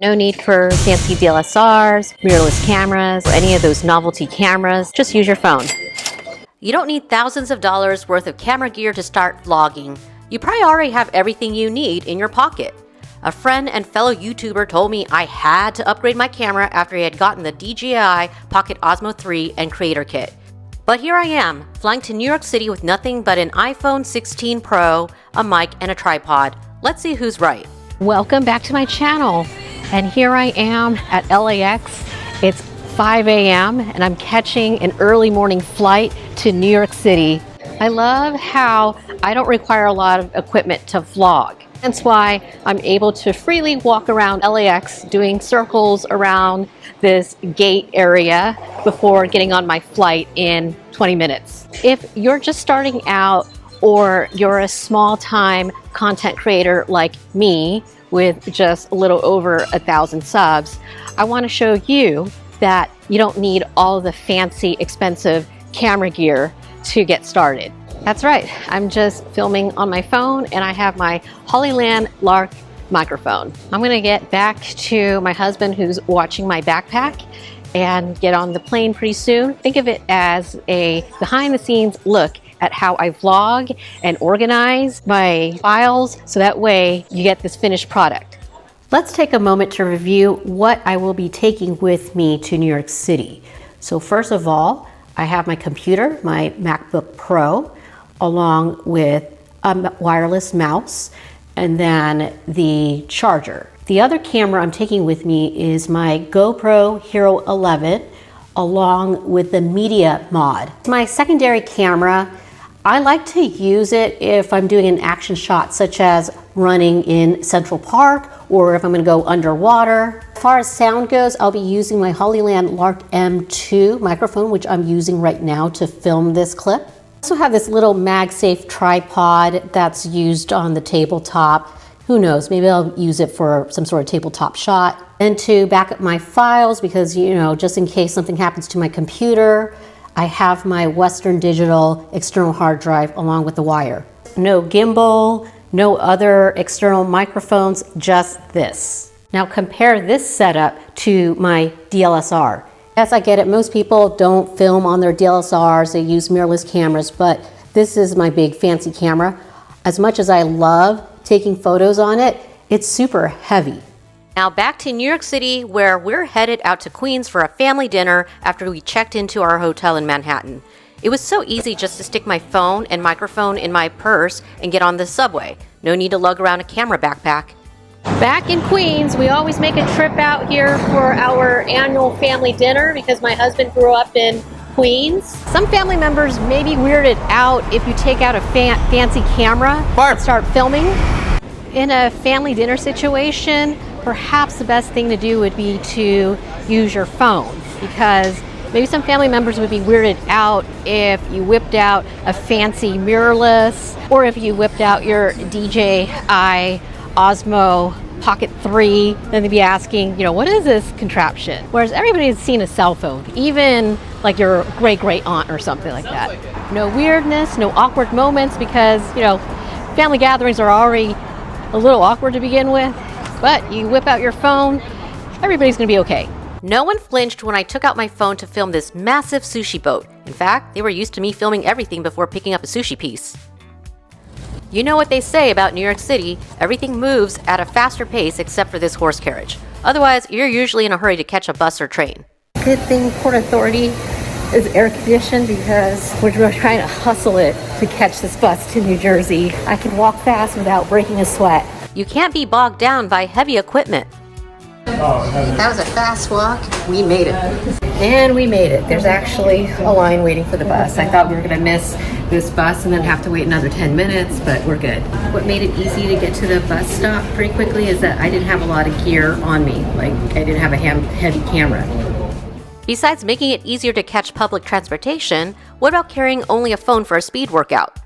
No need for fancy DSLRs, mirrorless cameras, or any of those novelty cameras. Just use your phone. You don't need thousands of dollars worth of camera gear to start vlogging. You probably already have everything you need in your pocket. A friend and fellow YouTuber told me I had to upgrade my camera after he had gotten the DJI Pocket Osmo 3 and Creator Kit. But here I am, flying to New York City with nothing but an iPhone 16 Pro, a mic, and a tripod. Let's see who's right. Welcome back to my channel. And here I am at LAX. It's 5 a.m. and I'm catching an early morning flight to New York City. I love how I don't require a lot of equipment to vlog. That's why I'm able to freely walk around LAX doing circles around this gate area before getting on my flight in 20 minutes. If you're just starting out or you're a small-time content creator like me with just a little over 1,000 subs, I want to show you that you don't need all of the fancy, expensive camera gear to get started. That's right, I'm just filming on my phone and I have my Hollyland Lark microphone. I'm gonna get back to my husband who's watching my backpack and get on the plane pretty soon. Think of it as a behind the scenes look at how I vlog and organize my files so that way you get this finished product. Let's take a moment to review what I will be taking with me to New York City. So first of all, I have my computer, my MacBook Pro, along with a wireless mouse and then the charger. The other camera I'm taking with me is my GoPro Hero 11 along with the media mod. It's my secondary camera. I like to use it if I'm doing an action shot such as running in Central Park or if I'm going to go underwater. As far as sound goes, I'll be using my Hollyland Lark M2 microphone, which I'm using right now to film this clip. I also have this little MagSafe tripod that's used on the tabletop. Who knows, maybe I'll use it for some sort of tabletop shot. And to back up my files because, you know, just in case something happens to my computer, I have my Western Digital external hard drive along with the wire. No gimbal, no other external microphones, just this. Now compare this setup to my DSLR. Yes, I get it, most people don't film on their DSLRs, they use mirrorless cameras, but this is my big fancy camera. As much as I love taking photos on it, it's super heavy. Now back to New York City, where we're headed out to Queens for a family dinner after we checked into our hotel in Manhattan. It was so easy just to stick my phone and microphone in my purse and get on the subway. No need to lug around a camera backpack. Back in Queens, we always make a trip out here for our annual family dinner because my husband grew up in Queens. Some family members may be weirded out if you take out a fancy camera and start filming. In a family dinner situation, perhaps the best thing to do would be to use your phone because maybe some family members would be weirded out if you whipped out a fancy mirrorless or if you whipped out your DJI Osmo Pocket 3, then they'd be asking, you know, what is this contraption? Whereas everybody's seen a cell phone, even like your great aunt or something like that. No weirdness, no awkward moments because, you know, family gatherings are already a little awkward to begin with. But you whip out your phone, everybody's gonna be okay. No one flinched when I took out my phone to film this massive sushi boat. In fact, they were used to me filming everything before picking up a sushi piece. You know what they say about New York City, everything moves at a faster pace except for this horse carriage. Otherwise, you're usually in a hurry to catch a bus or train. Good thing Port Authority is air conditioned because we're trying to hustle it to catch this bus to New Jersey. I can walk fast without breaking a sweat. You can't be bogged down by heavy equipment. That was a fast walk. We made it. And we made it. There's actually a line waiting for the bus. I thought we were going to miss this bus and then have to wait another 10 minutes, but we're good. What made it easy to get to the bus stop pretty quickly is that I didn't have a lot of gear on me. Like, I didn't have a heavy camera. Besides making it easier to catch public transportation, what about carrying only a phone for a speed workout?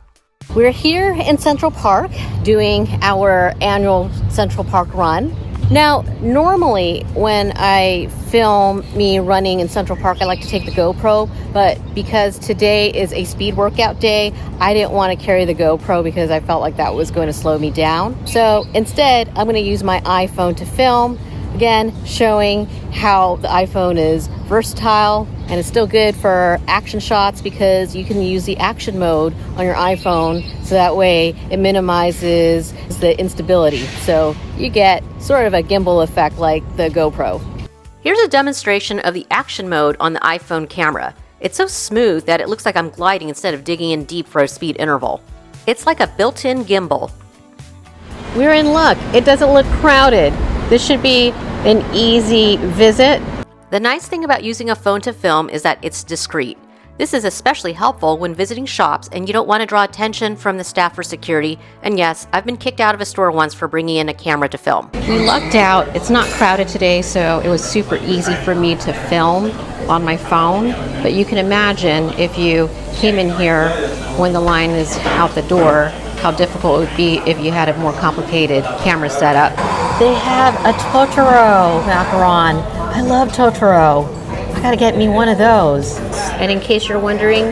We're here in Central Park doing our annual Central Park run. Now, normally when I film me running in Central Park, I like to take the GoPro, but because today is a speed workout day, I didn't want to carry the GoPro because I felt like that was going to slow me down. So instead, I'm going to use my iPhone to film. Again, showing how the iPhone is versatile and it's still good for action shots because you can use the action mode on your iPhone, so that way it minimizes the instability. So you get sort of a gimbal effect like the GoPro. Here's a demonstration of the action mode on the iPhone camera. It's so smooth that it looks like I'm gliding instead of digging in deep for a speed interval. It's like a built-in gimbal. We're in luck. It doesn't look crowded. This should be an easy visit. The nice thing about using a phone to film is that it's discreet. This is especially helpful when visiting shops and you don't want to draw attention from the staff or security. And yes, I've been kicked out of a store once for bringing in a camera to film. We lucked out. It's not crowded today, so it was super easy for me to film on my phone. But you can imagine if you came in here when the line is out the door, how difficult it would be if you had a more complicated camera setup. They have a Totoro macaron. I love Totoro. I gotta get me one of those. And in case you're wondering,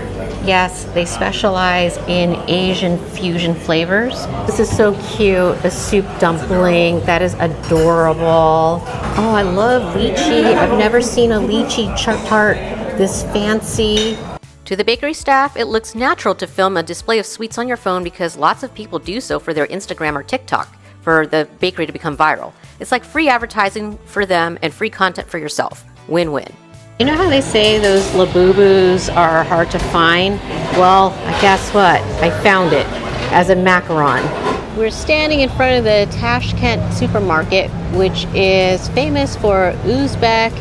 yes, they specialize in Asian fusion flavors. This is so cute, a soup dumpling. That is adorable. Oh, I love lychee. I've never seen a lychee tart this fancy. To the bakery staff, it looks natural to film a display of sweets on your phone because lots of people do so for their Instagram or TikTok, for the bakery to become viral. It's like free advertising for them and free content for yourself. Win-win. You know how they say those Labubus are hard to find? Well, guess what? I found it as a macaron. We're standing in front of the Tashkent supermarket, which is famous for Uzbek,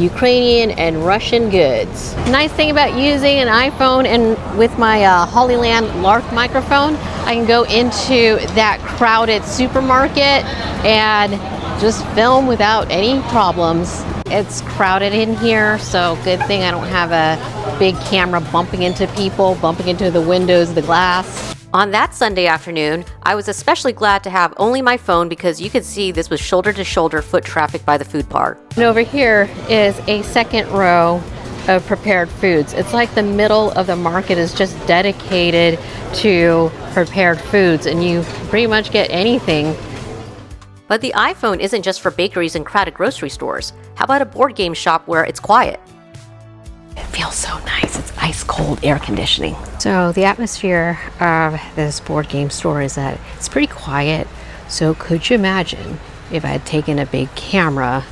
Ukrainian, and Russian goods. Nice thing about using an iPhone and with my Hollyland Lark microphone, I can go into that crowded supermarket and just film without any problems. It's crowded in here, so good thing I don't have a big camera bumping into people, bumping into the windows, the glass. On that Sunday afternoon, I was especially glad to have only my phone because you could see this was shoulder-to-shoulder foot traffic by the food bar. And over here is a second row of prepared foods. It's like the middle of the market is just dedicated to prepared foods, and you pretty much get anything. But the iPhone isn't just for bakeries and crowded grocery stores. How about a board game shop where it's quiet? It feels so nice. It's ice cold air conditioning. So the atmosphere of this board game store is that it's pretty quiet. So could you imagine if I had taken a big camera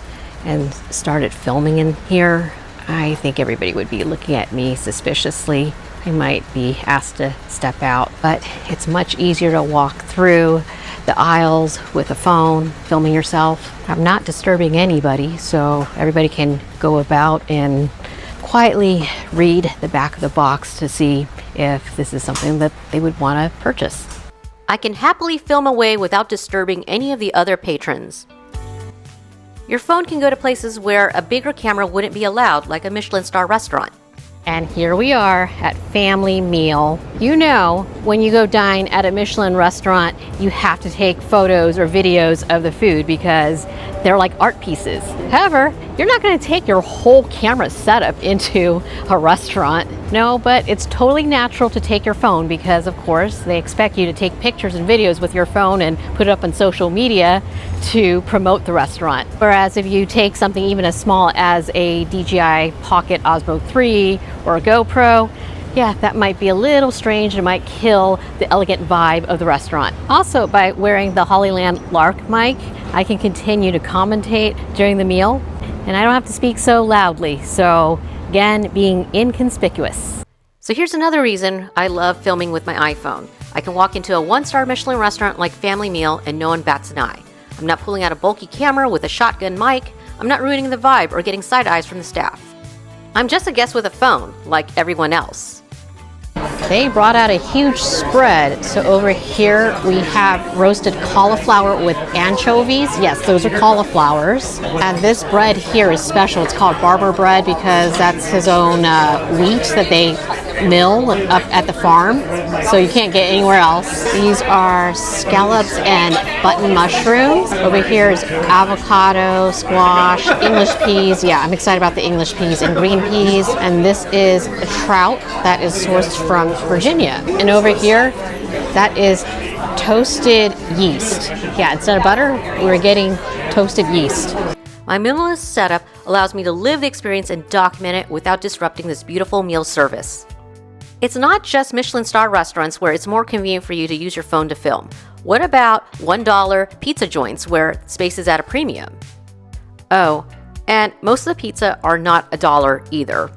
and started filming in here? I think everybody would be looking at me suspiciously. I might be asked to step out, but it's much easier to walk through the aisles with a phone, filming yourself. I'm not disturbing anybody, so everybody can go about and quietly read the back of the box to see if this is something that they would want to purchase. I can happily film away without disturbing any of the other patrons. Your phone can go to places where a bigger camera wouldn't be allowed, like a Michelin star restaurant. And here we are at Family Meal. You know, when you go dine at a Michelin restaurant, you have to take photos or videos of the food because they're like art pieces. However, you're not going to take your whole camera setup into a restaurant. No, but it's totally natural to take your phone because, of course, they expect you to take pictures and videos with your phone and put it up on social media to promote the restaurant. Whereas if you take something even as small as a DJI Pocket Osmo 3 or a GoPro, yeah, that might be a little strange. It might kill the elegant vibe of the restaurant. Also, by wearing the Hollyland Lark mic, I can continue to commentate during the meal, and I don't have to speak so loudly. So again, being inconspicuous. So here's another reason I love filming with my iPhone. I can walk into a one-star Michelin restaurant like Family Meal and no one bats an eye. I'm not pulling out a bulky camera with a shotgun mic. I'm not ruining the vibe or getting side eyes from the staff. I'm just a guest with a phone, like everyone else. They brought out a huge spread. So over here we have roasted cauliflower with anchovies. Yes, those are cauliflowers. And this bread here is special. It's called Barber bread because that's his own wheat that they mill up at the farm. So you can't get anywhere else. These are scallops and button mushrooms. Over here is avocado, squash, English peas. Yeah, I'm excited about the English peas and green peas. And this is a trout that is sourced from Virginia. And over here, that is toasted yeast. Yeah, instead of butter, we're getting toasted yeast. My minimalist setup allows me to live the experience and document it without disrupting this beautiful meal service. It's not just Michelin star restaurants where it's more convenient for you to use your phone to film. What about $1 pizza joints where space is at a premium? Oh, and most of the pizza are not $1 either.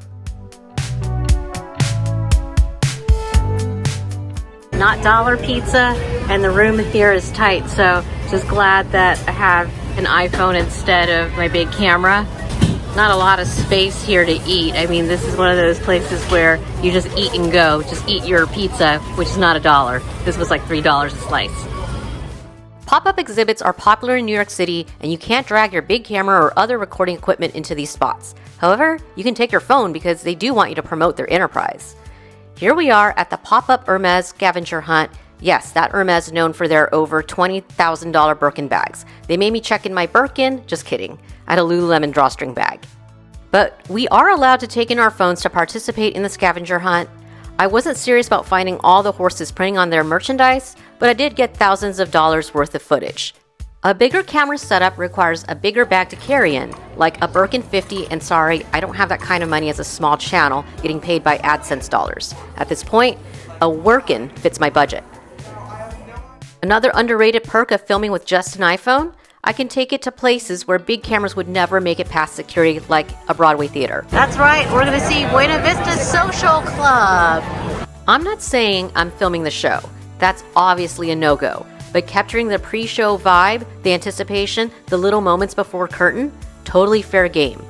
Not dollar pizza, and the room here is tight, so just glad that I have an iPhone instead of my big camera. Not a lot of space here to eat. I mean, this is one of those places where you just eat and go. Just eat your pizza, which is not $1. This was like $3 a slice. Pop-up exhibits are popular in New York City, and you can't drag your big camera or other recording equipment into these spots. However, you can take your phone because they do want you to promote their enterprise. Here we are at the pop-up Hermes scavenger hunt. Yes, that Hermes is known for their over $20,000 Birkin bags. They made me check in my Birkin. Just kidding. I had a Lululemon drawstring bag. But we are allowed to take in our phones to participate in the scavenger hunt. I wasn't serious about finding all the horses printing on their merchandise, but I did get thousands of dollars worth of footage. A bigger camera setup requires a bigger bag to carry in, like a Birkin 50, and sorry, I don't have that kind of money as a small channel getting paid by AdSense dollars. At this point, a Workin fits my budget. Another underrated perk of filming with just an iPhone, I can take it to places where big cameras would never make it past security, like a Broadway theater. That's right, we're gonna see Buena Vista Social Club. I'm not saying I'm filming the show. That's obviously a no-go. But capturing the pre-show vibe, the anticipation, the little moments before curtain, totally fair game.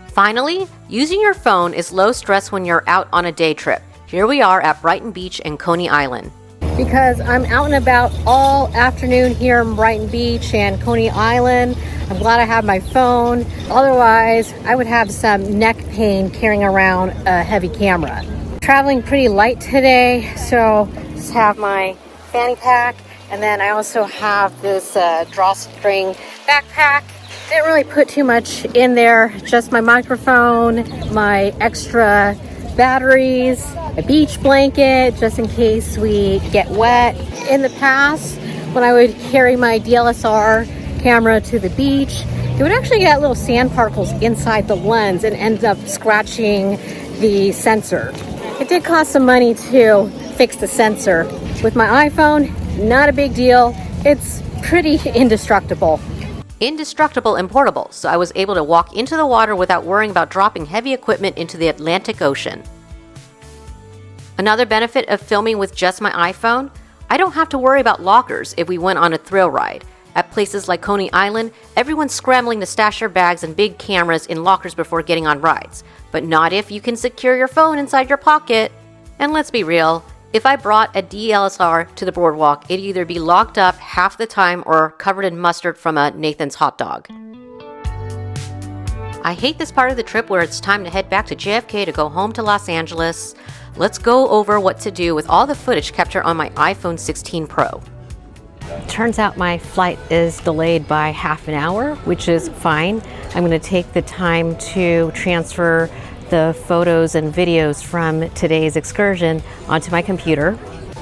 Finally, using your phone is low stress when you're out on a day trip. Here we are at Brighton Beach and Coney Island. Because I'm out and about all afternoon here in Brighton Beach and Coney Island, I'm glad I have my phone. Otherwise, I would have some neck pain carrying around a heavy camera. Traveling pretty light today, so just have my fanny pack, and then I also have this drawstring backpack. Didn't really put too much in there, just my microphone, my extra batteries, a beach blanket just in case we get wet. In the past, when I would carry my DSLR camera to the beach, it would actually get little sand particles inside the lens and end up scratching the sensor. It did cost some money to fix the sensor. With my iPhone, not a big deal. It's pretty indestructible. Indestructible and portable, so I was able to walk into the water without worrying about dropping heavy equipment into the Atlantic Ocean. Another benefit of filming with just my iPhone, I don't have to worry about lockers if we went on a thrill ride. At places like Coney Island, everyone's scrambling to stash their bags and big cameras in lockers before getting on rides. But not if you can secure your phone inside your pocket. And let's be real, if I brought a DSLR to the boardwalk, it'd either be locked up half the time or covered in mustard from a Nathan's hot dog. I hate this part of the trip where it's time to head back to JFK to go home to Los Angeles. Let's go over what to do with all the footage captured on my iPhone 16 Pro. Turns out my flight is delayed by half an hour, which is fine. I'm going to take the time to transfer the photos and videos from today's excursion onto my computer.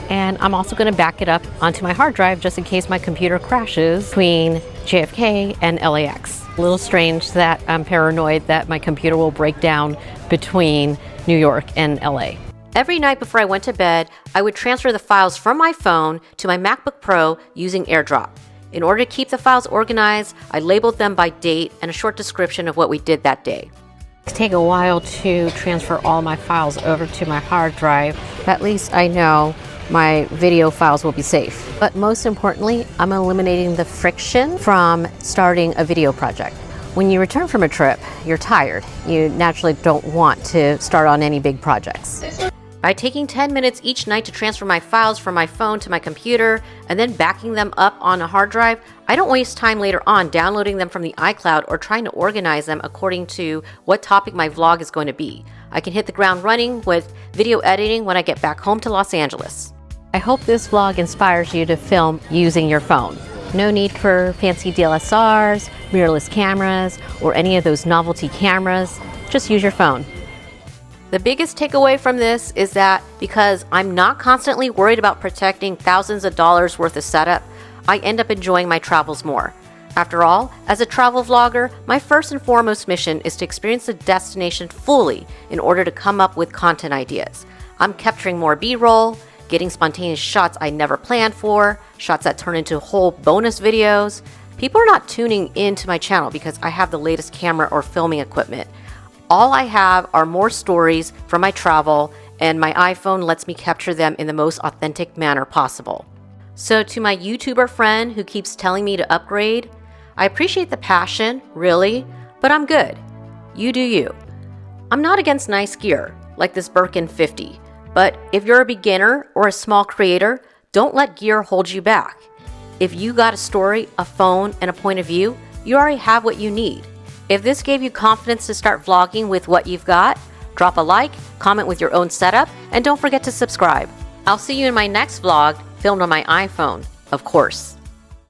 And I'm also going to back it up onto my hard drive just in case my computer crashes between JFK and LAX. A little strange that I'm paranoid that my computer will break down between New York and LA. Every night before I went to bed, I would transfer the files from my phone to my MacBook Pro using AirDrop. In order to keep the files organized, I labeled them by date and a short description of what we did that day. It takes a while to transfer all my files over to my hard drive. At least I know my video files will be safe. But most importantly, I'm eliminating the friction from starting a video project. When you return from a trip, you're tired. You naturally don't want to start on any big projects. By taking 10 minutes each night to transfer my files from my phone to my computer and then backing them up on a hard drive, I don't waste time later on downloading them from the iCloud or trying to organize them according to what topic my vlog is going to be. I can hit the ground running with video editing when I get back home to Los Angeles. I hope this vlog inspires you to film using your phone. No need for fancy DSLRs, mirrorless cameras, or any of those novelty cameras. Just use your phone. The biggest takeaway from this is that because I'm not constantly worried about protecting thousands of dollars worth of setup, I end up enjoying my travels more. After all, as a travel vlogger, my first and foremost mission is to experience the destination fully in order to come up with content ideas. I'm capturing more B-roll, getting spontaneous shots I never planned for, shots that turn into whole bonus videos. People are not tuning into my channel because I have the latest camera or filming equipment. All I have are more stories from my travel, and my iPhone lets me capture them in the most authentic manner possible. So to my YouTuber friend who keeps telling me to upgrade, I appreciate the passion, really, but I'm good. You do you. I'm not against nice gear, like this Birkin 50, but if you're a beginner or a small creator, don't let gear hold you back. If you got a story, a phone, and a point of view, you already have what you need. If this gave you confidence to start vlogging with what you've got, drop a like, comment with your own setup, and don't forget to subscribe. I'll see you in my next vlog, filmed on my iPhone, of course.